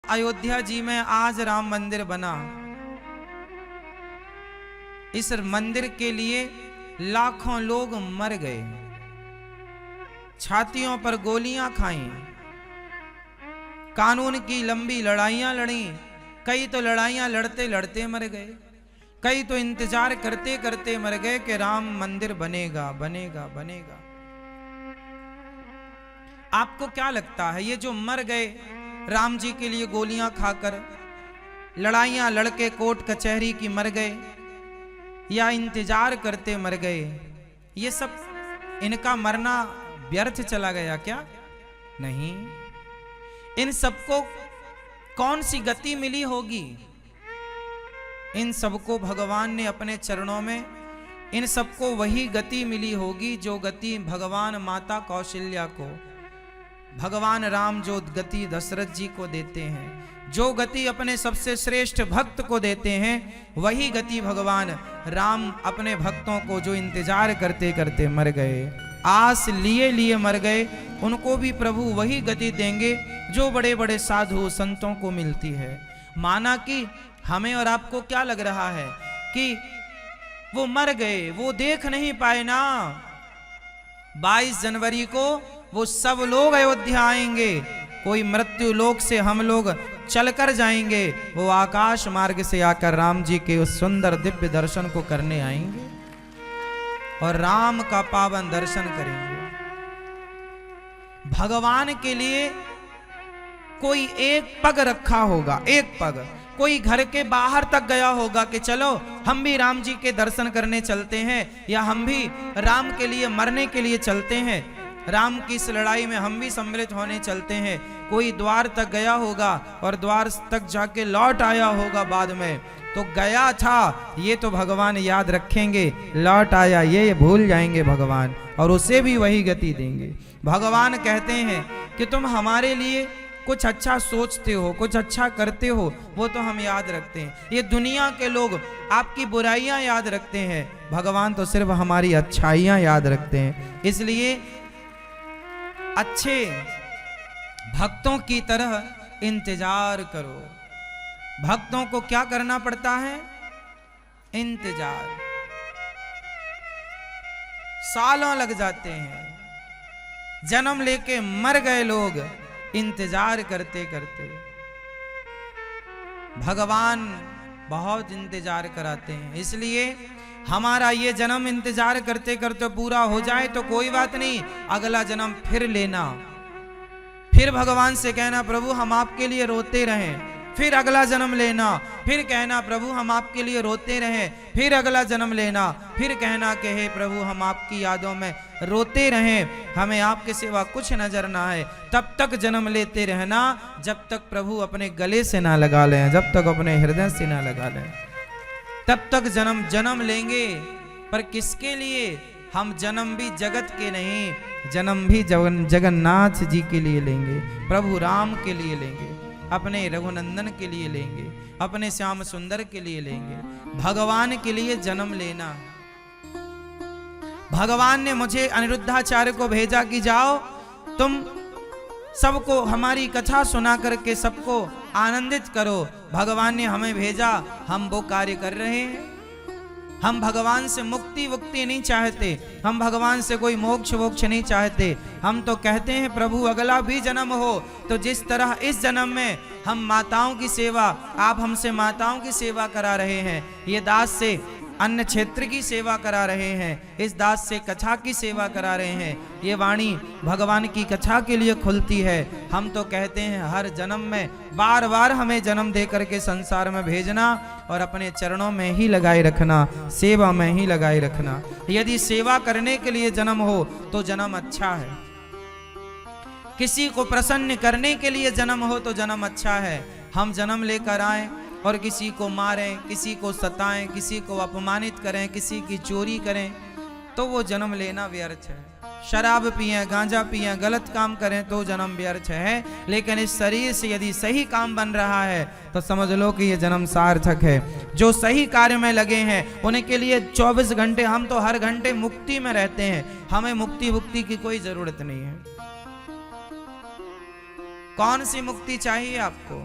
अयोध्या जी में आज राम मंदिर बना, इस मंदिर के लिए लाखों लोग मर गए, छातियों पर गोलियां खाई, कानून की लंबी लड़ाइयां लड़ी। कई तो लड़ाइयां लड़ते लड़ते मर गए, कई तो इंतजार करते करते मर गए कि राम मंदिर बनेगा बनेगा बनेगा। आपको क्या लगता है, ये जो मर गए राम जी के लिए गोलियां खाकर, लड़ाइयां लड़के कोर्ट कचहरी की मर गए, या इंतजार करते मर गए, ये सब इनका मरना व्यर्थ चला गया क्या? नहीं। इन सबको कौन सी गति मिली होगी? इन सबको भगवान ने अपने चरणों में, इन सबको वही गति मिली होगी जो गति भगवान माता कौशल्या को, भगवान राम जो गति दशरथ जी को देते हैं, जो गति अपने सबसे श्रेष्ठ भक्त को देते हैं, वही गति भगवान राम अपने भक्तों को जो इंतजार करते करते मर गए, आस लिए लिए मर गए, उनको भी प्रभु वही गति देंगे जो बड़े बड़े साधु संतों को मिलती है। माना कि हमें और आपको क्या लग रहा है कि वो मर गए, वो देख नहीं पाए ना। 22 जनवरी को वो सब लोग अयोध्या आएंगे, कोई मृत्यु लोक से हम लोग चलकर जाएंगे, वो आकाश मार्ग से आकर राम जी के उस सुंदर दिव्य दर्शन को करने आएंगे और राम का पावन दर्शन करेंगे। भगवान के लिए कोई एक पग रखा होगा, एक पग, कोई घर के बाहर तक गया होगा कि चलो हम भी राम जी के दर्शन करने चलते हैं, या हम भी राम के लिए मरने के लिए चलते हैं, राम की इस लड़ाई में हम भी सम्मिलित होने चलते हैं। कोई द्वार तक गया होगा और द्वार तक जाके लौट आया होगा बाद में, तो गया था ये तो भगवान याद रखेंगे, लौट आया ये भूल जाएंगे भगवान, और उसे भी वही गति देंगे। भगवान कहते हैं कि तुम हमारे लिए कुछ अच्छा सोचते हो, कुछ अच्छा करते हो, वो तो हम याद रखते हैं। ये दुनिया के लोग आपकी बुराइयां याद रखते हैं, भगवान तो सिर्फ हमारी अच्छाइयां याद रखते हैं। इसलिए अच्छे भक्तों की तरह इंतजार करो। भक्तों को क्या करना पड़ता है? इंतजार। सालों लग जाते हैं, जन्म लेके मर गए लोग इंतजार करते करते। भगवान बहुत इंतजार कराते हैं, इसलिए हमारा ये जन्म इंतजार करते करते पूरा हो जाए तो कोई बात नहीं, अगला जन्म फिर लेना, फिर भगवान से कहना प्रभु हम आपके लिए रोते रहें, फिर अगला जन्म लेना, फिर कहना प्रभु हम आपके लिए रोते रहें, फिर अगला जन्म लेना, फिर कहना कि हे प्रभु हम आपकी यादों में रोते रहें, हमें आपके सिवा कुछ नजर ना आए। तब तक जन्म लेते रहना जब तक प्रभु अपने गले से ना लगा लें, जब तक अपने हृदय से ना लगा लें, तब तक जन्म लेंगे। पर किसके लिए? हम जन्म भी जगत के नहीं, जन्म भी जगन्नाथ जी के लिए लेंगे, प्रभु राम के लिए लेंगे, अपने रघुनंदन के लिए लेंगे, अपने श्याम सुंदर के लिए लेंगे। भगवान के लिए जन्म लेना। भगवान ने मुझे अनिरुद्धाचार्य को भेजा कि जाओ तुम सबको हमारी कथा सुना करके सबको आनंदित करो। भगवान ने हमें भेजा, हम वो कार्य कर रहे हैं। हम भगवान से मुक्ति वुक्ति नहीं चाहते, हम भगवान से कोई मोक्ष वोक्ष नहीं चाहते। हम तो कहते हैं प्रभु अगला भी जन्म हो तो जिस तरह इस जन्म में हम माताओं की सेवा, आप हमसे माताओं की सेवा करा रहे हैं, ये दास से अन्य क्षेत्र की सेवा करा रहे हैं, इस दास से कथा की सेवा करा रहे हैं, ये वाणी भगवान की कथा के लिए खुलती है। हम तो कहते हैं हर जन्म में बार बार हमें जन्म दे करके संसार में भेजना और अपने चरणों में ही लगाए रखना, सेवा में ही लगाए रखना। यदि सेवा करने के लिए जन्म हो तो जन्म अच्छा है, किसी को प्रसन्न करने के लिए जन्म हो तो जन्म अच्छा है। हम जन्म लेकर आए और किसी को मारें, किसी को सताएं, किसी को अपमानित करें, किसी की चोरी करें, तो वो जन्म लेना व्यर्थ है। शराब पिए, गांजा पिए, गलत काम करें तो जन्म व्यर्थ है। लेकिन इस शरीर से यदि सही काम बन रहा है तो समझ लो कि ये जन्म सार्थक है। जो सही कार्य में लगे हैं उनके लिए 24 घंटे, हम तो हर घंटे मुक्ति में रहते हैं, हमें मुक्ति की कोई जरूरत नहीं है। कौन सी मुक्ति चाहिए आपको?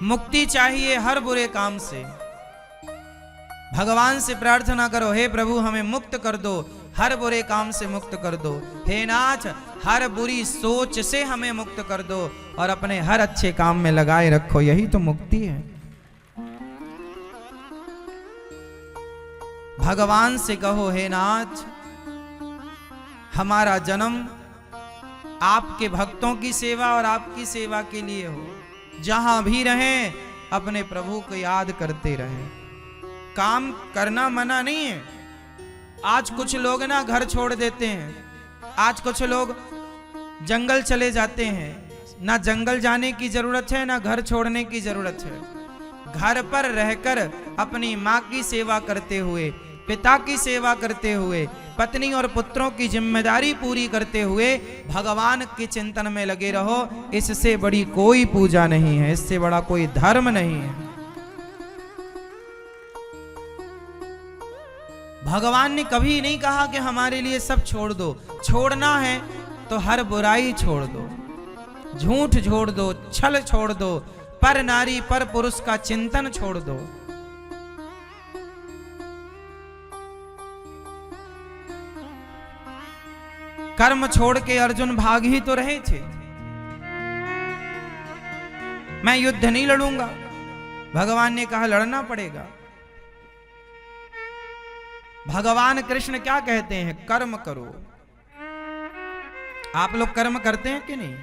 मुक्ति चाहिए हर बुरे काम से। भगवान से प्रार्थना करो, हे प्रभु हमें मुक्त कर दो, हर बुरे काम से मुक्त कर दो। हे नाथ हर बुरी सोच से हमें मुक्त कर दो और अपने हर अच्छे काम में लगाए रखो, यही तो मुक्ति है। भगवान से कहो, हे नाथ हमारा जन्म आपके भक्तों की सेवा और आपकी सेवा के लिए हो। जहां भी रहें अपने प्रभु को याद करते रहें। काम करना मना नहीं है। आज कुछ लोग ना घर छोड़ देते हैं, आज कुछ लोग जंगल चले जाते हैं। ना जंगल जाने की जरूरत है, ना घर छोड़ने की जरूरत है। घर पर रहकर अपनी माँ की सेवा करते हुए, पिता की सेवा करते हुए, पत्नी और पुत्रों की जिम्मेदारी पूरी करते हुए भगवान के चिंतन में लगे रहो। इससे बड़ी कोई पूजा नहीं है, इससे बड़ा कोई धर्म नहीं है। भगवान ने कभी नहीं कहा कि हमारे लिए सब छोड़ दो। छोड़ना है तो हर बुराई छोड़ दो, झूठ छोड़ दो, छल छोड़ दो, पर नारी पर पुरुष का चिंतन छोड़ दो। कर्म छोड़ के अर्जुन भाग ही तो रहे थे। मैं युद्ध नहीं लड़ूंगा, भगवान ने कहा लड़ना पड़ेगा। भगवान कृष्ण क्या कहते हैं? कर्म करो। आप लोग कर्म करते हैं कि नहीं?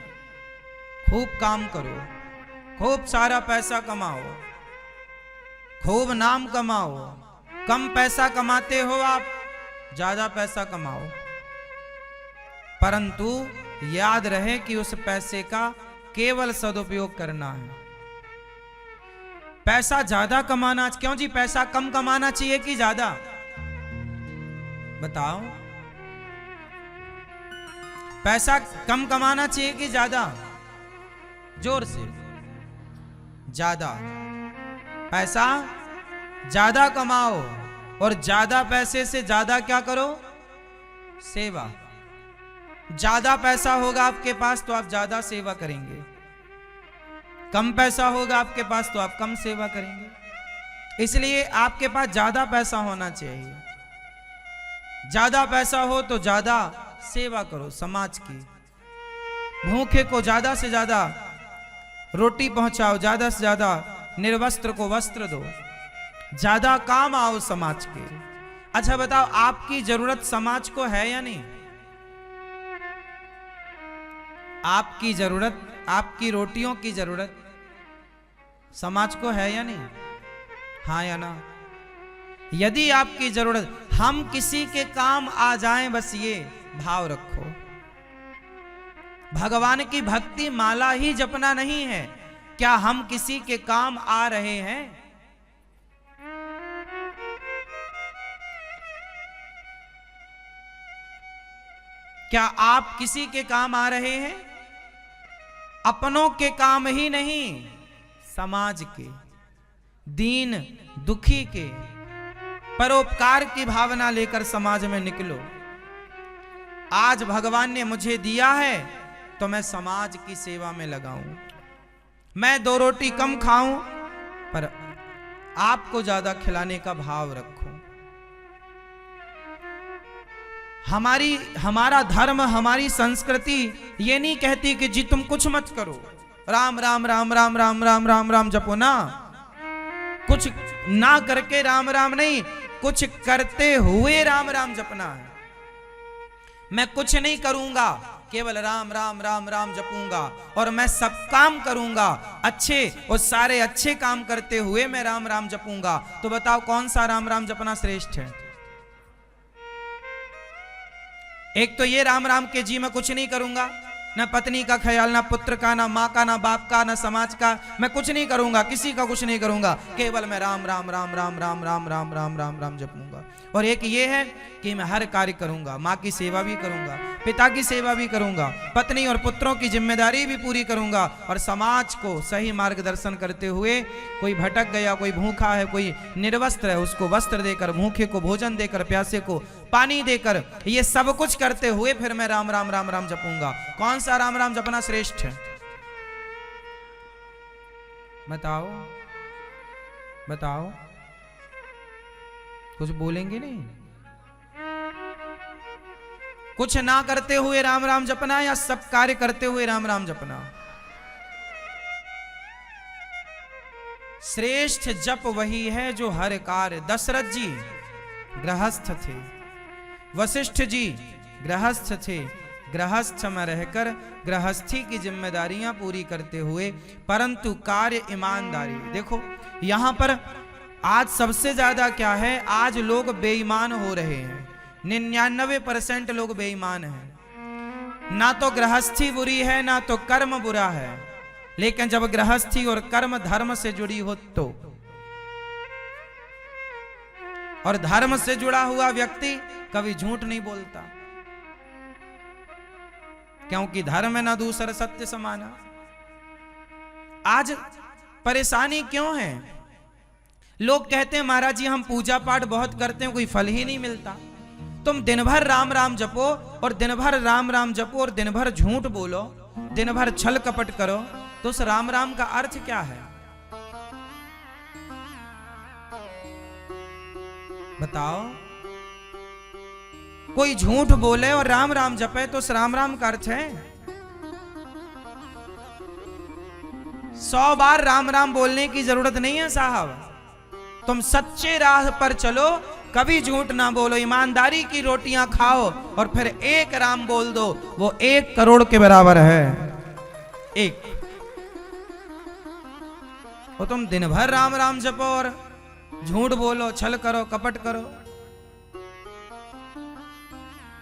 खूब काम करो, खूब सारा पैसा कमाओ, खूब नाम कमाओ। कम पैसा कमाते हो आप, ज्यादा पैसा कमाओ, परंतु याद रहे कि उस पैसे का केवल सदुपयोग करना है। पैसा ज्यादा कमाना क्यों जी? पैसा कम कमाना चाहिए कि ज्यादा? बताओ। पैसा कम कमाना चाहिए कि ज्यादा? जोर से। ज्यादा। पैसा ज्यादा कमाओ और ज्यादा पैसे से ज्यादा क्या करो? सेवा। ज्यादा पैसा होगा आपके पास तो आप ज्यादा सेवा करेंगे, कम पैसा होगा आपके पास तो आप कम सेवा करेंगे। इसलिए आपके पास ज्यादा पैसा होना चाहिए। ज्यादा पैसा हो तो ज्यादा सेवा करो समाज की। भूखे को ज्यादा से ज्यादा रोटी पहुंचाओ, ज्यादा से ज्यादा निर्वस्त्र को वस्त्र दो, ज्यादा काम आओ समाज के। अच्छा बताओ, आपकी जरूरत समाज को है या नहीं? आपकी जरूरत, आपकी रोटियों की जरूरत समाज को है या नहीं? हाँ या ना? यदि आपकी जरूरत हम किसी के काम आ जाएं, बस ये भाव रखो। भगवान की भक्ति माला ही जपना नहीं है। क्या हम किसी के काम आ रहे हैं? क्या आप किसी के काम आ रहे हैं? अपनों के काम ही नहीं, समाज के, दीन दुखी के, परोपकार की भावना लेकर समाज में निकलो। आज भगवान ने मुझे दिया है तो मैं समाज की सेवा में लगाऊं। मैं 2 रोटी कम खाऊं पर आपको ज्यादा खिलाने का भाव रखो। हमारा धर्म, हमारी संस्कृति ये नहीं कहती कि जी तुम कुछ मत करो, राम राम राम राम राम राम राम राम जपो ना। कुछ ना करके राम राम नहीं, कुछ करते हुए राम राम जपना है। मैं कुछ नहीं करूंगा, केवल राम राम राम राम जपूंगा और मैं सब काम करूंगा अच्छे, और सारे अच्छे काम करते हुए मैं राम राम जपूंगा। तो बताओ कौन सा राम राम जपना श्रेष्ठ है? एक तो ये राम राम के जी मैं कुछ नहीं करूंगा, ना पत्नी का ख्याल, ना पुत्र का, ना माँ का, ना बाप का, ना समाज का, मैं कुछ नहीं करूंगा, किसी का कुछ नहीं करूंगा, केवल मैं राम राम राम राम राम राम राम राम राम राम जपूंगा। और एक ये है कि मैं हर कार्य करूंगा, माँ की सेवा भी करूंगा, पिता की सेवा भी करूंगा, पत्नी और पुत्रों की जिम्मेदारी भी पूरी करूंगा, और समाज को सही मार्गदर्शन करते हुए, कोई भटक गया, कोई भूखा है, कोई निर्वस्त्र है, उसको वस्त्र देकर, भूखे को भोजन देकर, प्यासे को पानी देकर, ये सब कुछ करते हुए फिर मैं राम राम राम राम जपूंगा। कौन सा राम राम जपना श्रेष्ठ है? बताओ बताओ, कुछ बोलेंगे नहीं? कुछ ना करते हुए राम राम जपना या सब कार्य करते हुए राम राम जपना? श्रेष्ठ जप वही है जो हर कार्य। दशरथ जी गृहस्थ थे, वशिष्ठ जी गृहस्थ थे, गृहस्थ में रहकर गृहस्थी की जिम्मेदारियां पूरी करते हुए, परंतु कार्य ईमानदारी। देखो यहां पर आज सबसे ज्यादा क्या है, आज लोग बेईमान हो रहे हैं। 99% लोग बेईमान हैं। ना तो गृहस्थी बुरी है ना तो कर्म बुरा है, लेकिन जब गृहस्थी और कर्म धर्म से जुड़ी हो तो, और धर्म से जुड़ा हुआ व्यक्ति कभी झूठ नहीं बोलता, क्योंकि धर्म है ना दूसरा सत्य समाना। आज परेशानी क्यों है? लोग कहते हैं महाराज जी हम पूजा पाठ बहुत करते हैं, कोई फल ही नहीं मिलता। तुम दिन भर राम राम जपो और दिन भर राम राम जपो और दिन भर झूठ बोलो, दिन भर छल कपट करो, तो उस राम राम का अर्थ क्या है? बताओ। कोई झूठ बोले और राम राम जपे तो उस राम राम का अर्थ है? 100 बार राम राम बोलने की जरूरत नहीं है साहब। तुम सच्चे राह पर चलो, कभी झूठ ना बोलो, ईमानदारी की रोटियां खाओ और फिर एक राम बोल दो, वो 1 करोड़ के बराबर है। एक। और तुम दिन भर राम राम जपो और झूठ बोलो, छल करो, कपट करो।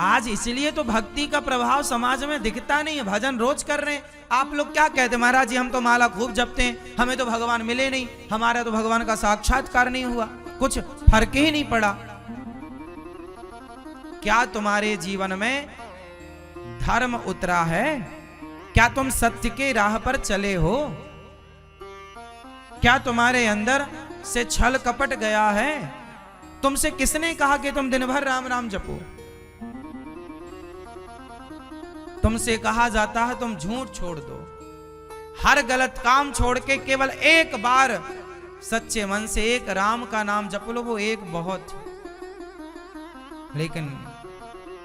आज इसलिए तो भक्ति का प्रभाव समाज में दिखता नहीं है। भजन रोज कर रहे हैं, आप लोग क्या कहते महाराज जी हम तो माला खूब जपते हैं, हमें तो भगवान मिले नहीं, हमारा तो भगवान का साक्षात्कार नहीं हुआ, कुछ फर्क ही नहीं पड़ा। क्या तुम्हारे जीवन में धर्म उतरा है? क्या तुम सत्य के राह पर चले हो? क्या तुम्हारे अंदर से छल कपट गया है? तुमसे किसने कहा कि तुम दिन भर राम राम जपो? तुमसे कहा जाता है तुम झूठ छोड़ दो, हर गलत काम छोड़ के केवल एक बार सच्चे मन से एक राम का नाम जप लो, वो एक बहुत, लेकिन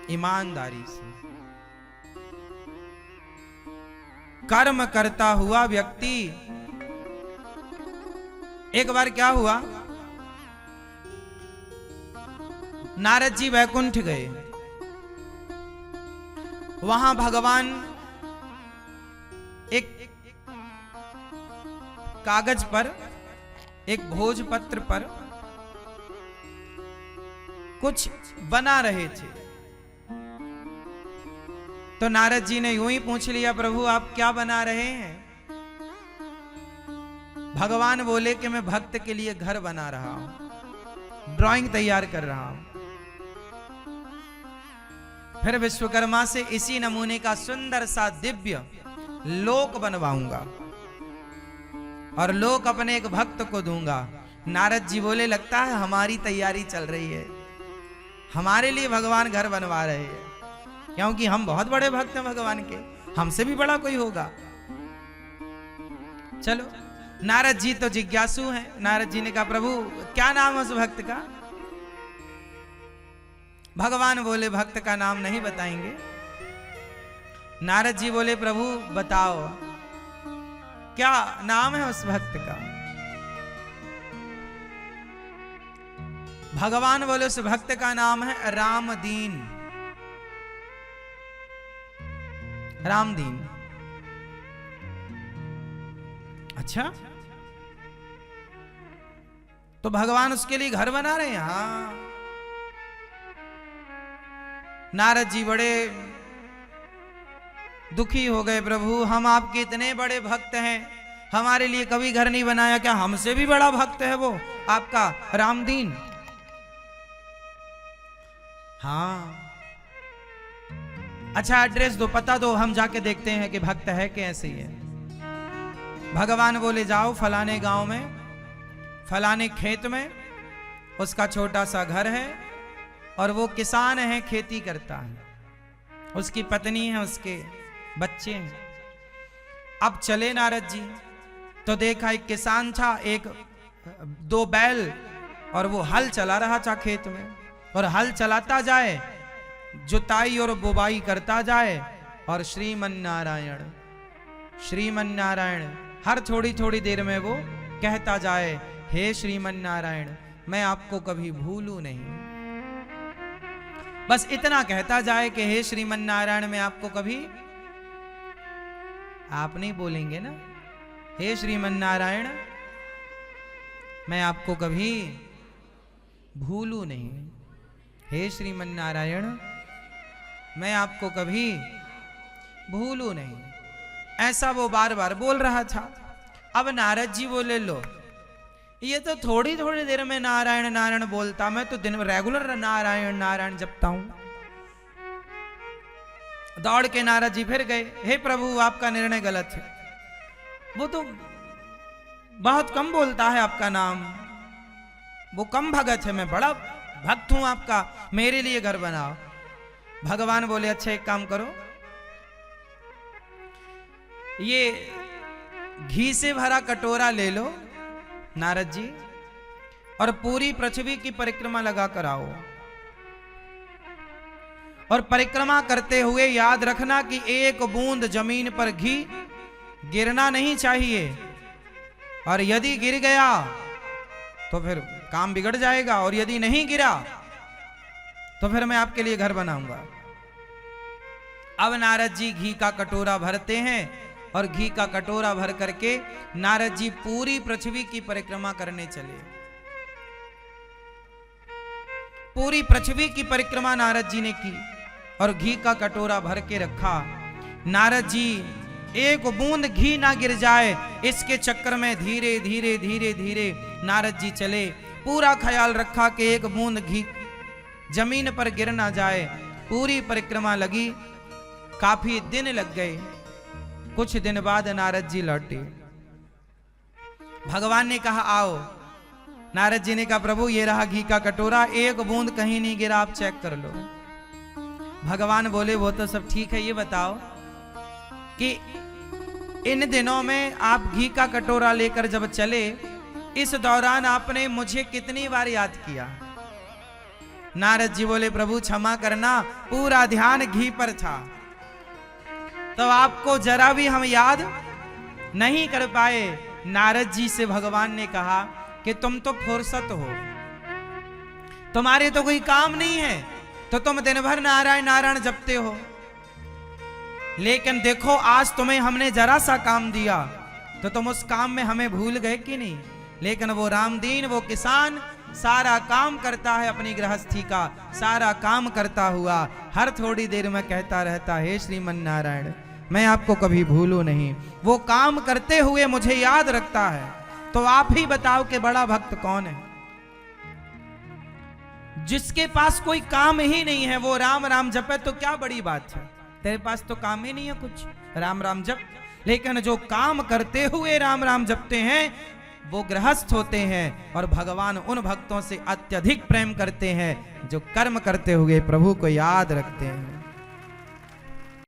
ईमानदारी से। कर्म करता हुआ व्यक्ति, एक बार क्या हुआ, नारद जी वैकुंठ गए, वहां भगवान एक कागज पर, एक भोजपत्र पर कुछ बना रहे थे। तो नारद जी ने यूं ही पूछ लिया, प्रभु आप क्या बना रहे हैं? भगवान बोले कि मैं भक्त के लिए घर बना रहा हूं, ड्राइंग तैयार कर रहा हूं, फिर विश्वकर्मा से इसी नमूने का सुंदर सा दिव्य लोक बनवाऊंगा और लोक अपने एक भक्त को दूंगा। नारद जी बोले लगता है हमारी तैयारी चल रही है, हमारे लिए भगवान घर बनवा रहे हैं, क्योंकि हम बहुत बड़े भक्त हैं भगवान के, हमसे भी बड़ा कोई होगा। चलो, नारद जी तो जिज्ञासु हैं। नारद जी ने कहा प्रभु क्या नाम है उस भक्त का? भगवान बोले भक्त का नाम नहीं बताएंगे। नारद जी बोले प्रभु बताओ क्या नाम है उस भक्त का? भगवान बोले उस भक्त का नाम है रामदीन। रामदीन। अच्छा, तो भगवान उसके लिए घर बना रहे हैं? हाँ। नारद जी बड़े दुखी हो गए, प्रभु हम आपके इतने बड़े भक्त हैं, हमारे लिए कभी घर नहीं बनाया, क्या हमसे भी बड़ा भक्त है वो आपका रामदीन? हाँ, अच्छा एड्रेस दो, पता दो, हम जाके देखते हैं कि भक्त है कि ऐसे ही है। भगवान बोले जाओ फलाने गांव में, फलाने खेत में उसका छोटा सा घर है और वो किसान है, खेती करता है, उसकी पत्नी है, उसके बच्चे हैं। अब चले नारद जी, तो तो देखा एक किसान था, एक 2 बैल, और वो हल चला रहा था खेत में, और हल चलाता जाए, जुताई और बुवाई करता जाए, और श्रीमन नारायण श्रीमन नारायण हर थोड़ी थोड़ी देर में वो कहता जाए, हे श्रीमन नारायण मैं आपको कभी भूलूं नहीं। बस इतना कहता जाए कि हे श्रीमन नारायण मैं आपको कभी, आप नहीं बोलेंगे ना, हे श्रीमन नारायण मैं आपको कभी भूलूं नहीं, हे श्रीमन नारायण मैं आपको कभी भूलूं नहीं। ऐसा वो बार बार बोल रहा था। अब नारद जी बोले, लो ये तो थोड़ी थोड़ी देर में नारायण नारायण बोलता, मैं तो दिन में रेगुलर नारायण नारायण जपता हूं। दौड़ के नारद जी फिर गए, हे प्रभु आपका निर्णय गलत है, वो तो बहुत कम बोलता है आपका नाम, वो कम भगत है, मैं बड़ा भक्त हूं आपका, मेरे लिए घर बनाओ। भगवान बोले, अच्छा एक काम करो, ये घी से भरा कटोरा ले लो नारद जी, और पूरी पृथ्वी की परिक्रमा लगा कर आओ, और परिक्रमा करते हुए याद रखना कि एक बूंद जमीन पर घी गिरना नहीं चाहिए, और यदि गिर गया तो फिर काम बिगड़ जाएगा, और यदि नहीं गिरा तो फिर मैं आपके लिए घर बनाऊंगा। अब नारद जी घी का कटोरा भरते हैं, और घी का कटोरा भर करके नारद जी पूरी पृथ्वी की परिक्रमा करने चले। पूरी पृथ्वी की परिक्रमा नारद जी ने की, और घी का कटोरा भर के रखा। नारद जी एक बूंद घी ना गिर जाए इसके चक्कर में धीरे धीरे धीरे धीरे नारद जी चले। पूरा ख्याल रखा कि एक बूंद घी जमीन पर गिर ना जाए। पूरी परिक्रमा लगी, काफी दिन लग गए। कुछ दिन बाद नारद जी लौटे। भगवान ने कहा आओ। नारद जी ने कहा प्रभु ये रहा घी का कटोरा, एक बूंद कहीं नहीं गिरा, आप चेक कर लो। भगवान बोले वो तो सब ठीक है, ये बताओ कि इन दिनों में आप घी का कटोरा लेकर जब चले, इस दौरान आपने मुझे कितनी बार याद किया? नारद जी बोले प्रभु क्षमा करना, पूरा ध्यान घी पर था, तो आपको जरा भी हम याद नहीं कर पाए। नारद जी से भगवान ने कहा कि तुम तो फुर्सत हो, तुम्हारे तो कोई काम नहीं है, तो तुम दिन भर नारायण नारायण जपते हो, लेकिन देखो आज तुम्हें हमने जरा सा काम दिया तो तुम उस काम में हमें भूल गए कि नहीं। लेकिन वो रामदीन, वो किसान सारा काम करता है, अपनी गृहस्थी का सारा काम करता हुआ हर थोड़ी देर में कहता रहता है श्रीमन नारायण मैं आपको कभी भूलूं नहीं। वो काम करते हुए मुझे याद रखता है। तो आप ही बताओ कि बड़ा भक्त कौन है? जिसके पास कोई काम ही नहीं है वो राम राम जपे तो क्या बड़ी बात है। तेरे पास तो काम ही नहीं है कुछ, राम राम जप। लेकिन जो काम करते हुए राम राम जपते हैं वो गृहस्थ होते हैं, और भगवान उन भक्तों से अत्यधिक प्रेम करते हैं जो कर्म करते हुए प्रभु को याद रखते हैं।